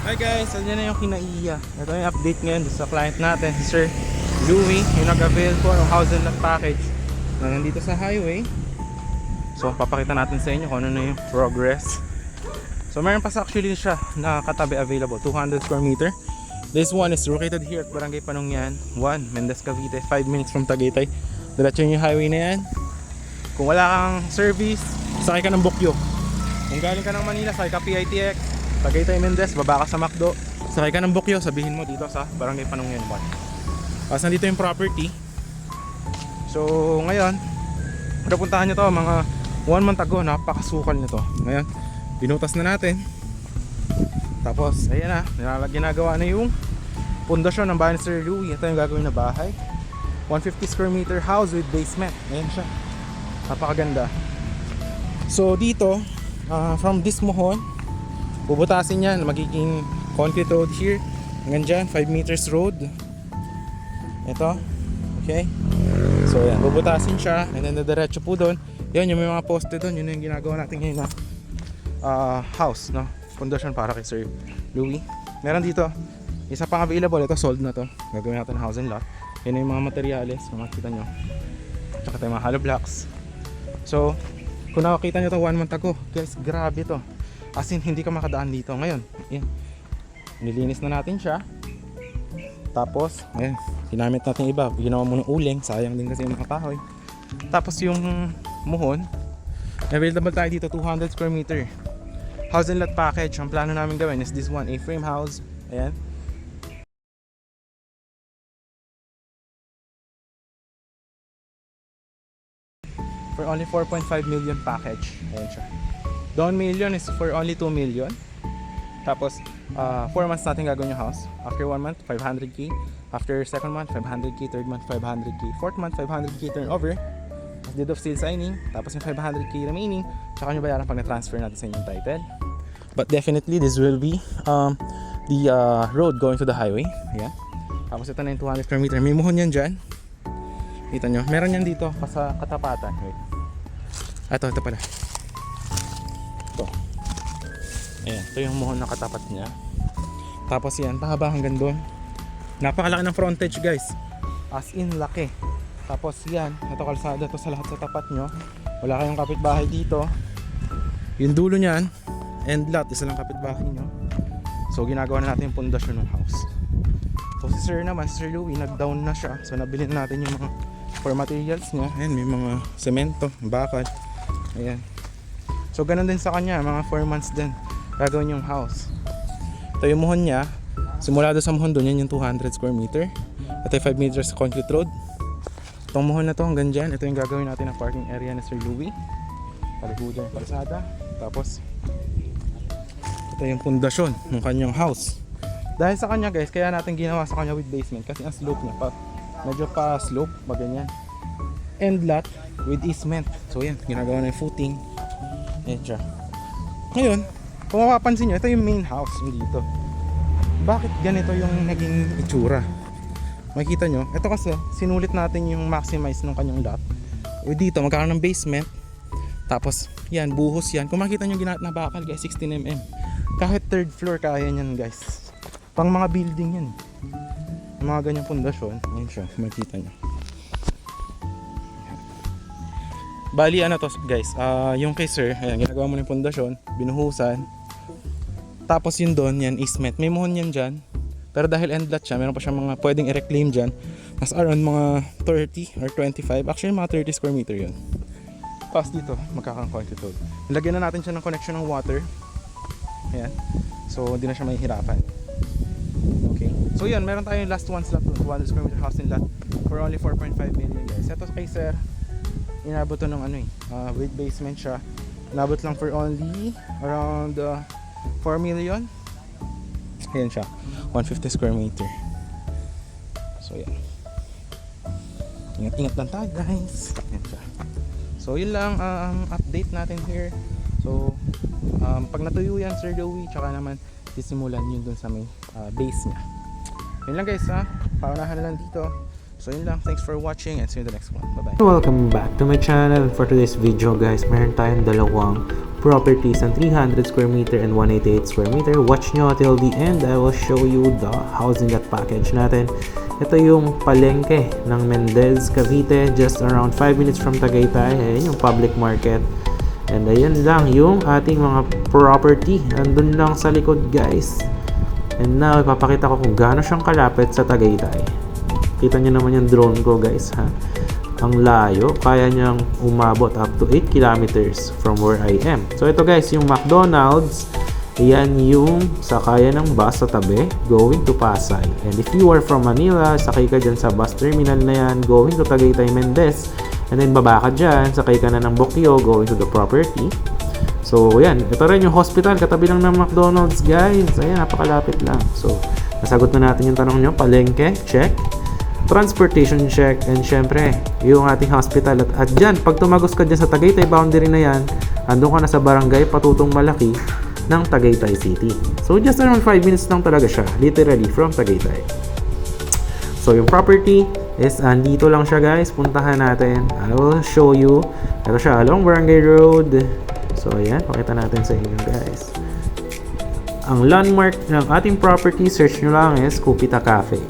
Hi guys, andyan na yung kinaiya. Ito yung update ngayon sa client natin, si Sir Louie, yung nag-avail po ng house and lot package na nandito sa highway. So papakita natin sa inyo kung ano na yung progress. So meron pa actually siya na katabi available, 200 square meter. This one is located here at Barangay Panungyan 1, Mendez, Cavite, 5 minutes from Tagaytay. Diretso yung highway na yan. Kung wala kang service, sakay ka ng Bukyo. Kung galing ka ng Manila, sakay ka PITX, Tagaytay, Mendez, baba ka sa McDo, sakay ka ng Bukyo, sabihin mo dito sa Barangay Panungyan 1. Tapos nandito yung property. So ngayon, napuntahan nyo to mga 1 month ago, napakasukal nito. Ngayon, binutas na natin. Tapos ayan na, ginagawa na yung pundasyon ng bahay ni Sir Louie. Ito yung gagawin na bahay, 150 square meter house with basement. Ayan siya, napakaganda. So dito, from this mohon, bubutasin yan, magiging concrete road here hanggang dyan, 5 meters road. Ito, okay. So yan, bubutasin siya and then diretso po doon. Yan yung may mga poste doon, yun yung ginagawa natin ngayon na house, no? Pundasyon para kay Sir Louie. Meron dito isa pang available, ito sold na to. Gagawin natin house and lot. Yan yung mga materyales, kung makikita nyo. Tsaka tayo mga hollow blocks. So kung nakakita nyo to 1 month ago, guys, grabe to. As in, hindi ka makadaan dito. Ngayon, yan, nilinis na natin siya. Tapos, ayan, ginamit natin iba. Ginawa mo ng uling, sayang din kasi yung mga kahoy. Tapos yung muhon, available tayo dito, 200 square meter. House and lot package. Ang plano namin gawin is this one, A-frame house. Ayan. For only 4.5 million package. Ayan siya. Down million is for only 2 million. Tapos 4 months natin gagawin yung house. After 1 month, 500k. After second month, 500k. Third month, 500k. Fourth month, 500k turnover. Deed of sale signing. Tapos yung 500k remaining, tsaka nyo bayaran pag na-transfer natin sa inyong title. But definitely, this will be the road going to the highway. Ayan. Tapos ito na yung 200 square meter. May muhon yan dyan. Kita nyo. Meron yan dito sa katapatan. Wait. Ito pala. Ito. Ayan. Ito yung muhon na katapat niya. Tapos yan, pahaba hanggang doon. Napakalaki ng frontage, guys. As in, laki. Tapos yan, ito kalsada to sa lahat sa tapat nyo. Wala kayong kapitbahay dito. Yung dulo nyan, end lot, isa lang kapitbahay nyo. So ginagawa na natin yung pundasyon ng house. So si Sir naman, Sir Louie, nag-down na siya. So nabili na natin yung mga for materials niya. Ayan, may mga semento, bakal. Ayan. So ganun din sa kanya, mga 4 months din gagawin yung house. Ito yung muhon niya. Simula doon sa muhon doon, yan yung 200 square meter. Ito yung 5 meters concrete road. Itong muhon na to hanggang dyan, ito yung gagawin natin na parking area ni Sir Louie. Paligudan yung kalsada. Tapos ito yung pundasyon ng kanyang house. Dahil sa kanya, guys, kaya natin ginawa sa kanya with basement kasi ang slope niya medyo pa slope, ganyan. End lot with easement. So yan, ginagawa na yung footing. Yan siya. Ngayon, kung mapapansin nyo, ito yung main house yung dito. Bakit ganito yung naging itsura? Makikita nyo, ito kasi sinulit natin yung maximize ng kanyang lot. Dito magkakaroon ng basement. Tapos yan, buhos yan. Kung makikita nyo ginat na bakal, guys, 16mm. Kahit third floor kaya nyan, guys. Pang mga building yan. Yung mga ganyang pundasyon. Yan siya, makikita nyo. Bali ano to, guys, yung kay Sir, ayan, ginagawa mo ng pundasyon, binuhusan. Tapos yun doon, yan, easement. May muhon yan dyan. Pero dahil end lot siya, meron pa siyang mga pwedeng i-reclaim dyan. Mas around mga 30 or 25. Actually, mga 30 square meter yun. Tapos dito, magkakang-concrete road. Nilagyan na natin siya ng connection ng water. Ayan. So, hindi na siya mahihirapan. Okay. So, yun. Meron tayong last one slot. 200 square meter house in lot for only 4.5 million, guys. Ito kay Sir, inabot to ng with basement siya. Inabot lang for only around 4 million. Ayan siya. 150 square meter. So yan. Ingat-ingat lang tayo, guys. Yan siya. So yun lang update natin here. So pag natuyo yan, Sir Louie, tsaka naman sisimulan yun dun sa may base niya. Yun lang, guys, ha. Paunahan na lang dito. So yun lang, thanks for watching and see you in the next one. Bye-bye. Welcome back to my channel. For today's video guys, meron tayong dalawang properties ng 300 square meter and 188 square meter. Watch nyo till the end. I will show you the housing lot package natin. Ito yung palengke ng Mendez, Cavite, just around 5 minutes from Tagaytay. Ayan yung public market. And ayan lang yung ating mga property. Andun lang sa likod guys. And now, ipapakita ko kung gaano siyang kalapit sa Tagaytay. Kita nyo naman yung drone ko guys ha. Ang layo, kaya niyang umabot up to 8 kilometers from where I am. So ito guys, yung McDonald's, yan yung sakaya ng bus sa tabi going to Pasay. And if you are from Manila, sakay ka dyan sa bus terminal na yan going to Tagaytay Mendez. And then baba ka dyan, sakay ka na ng Bokyo going to the property. So yan, ito rin yung hospital, katabi lang ng McDonald's guys. Ayan, napakalapit lang. So nasagot na natin yung tanong nyo, palengke, check. Transportation check, and syempre yung ating hospital at dyan, pag tumagos ka dyan sa Tagaytay boundary na yan, andun ka na sa barangay Patutong Malaki ng Tagaytay City. So just around 5 minutes lang talaga siya, literally from Tagaytay. So yung property is andito lang siya guys, puntahan natin. I will show you. Ito siya along Barangay Road. So ayan, pakita natin sa inyo guys. Ang landmark ng ating property, search nyo lang is Cupita Cafe.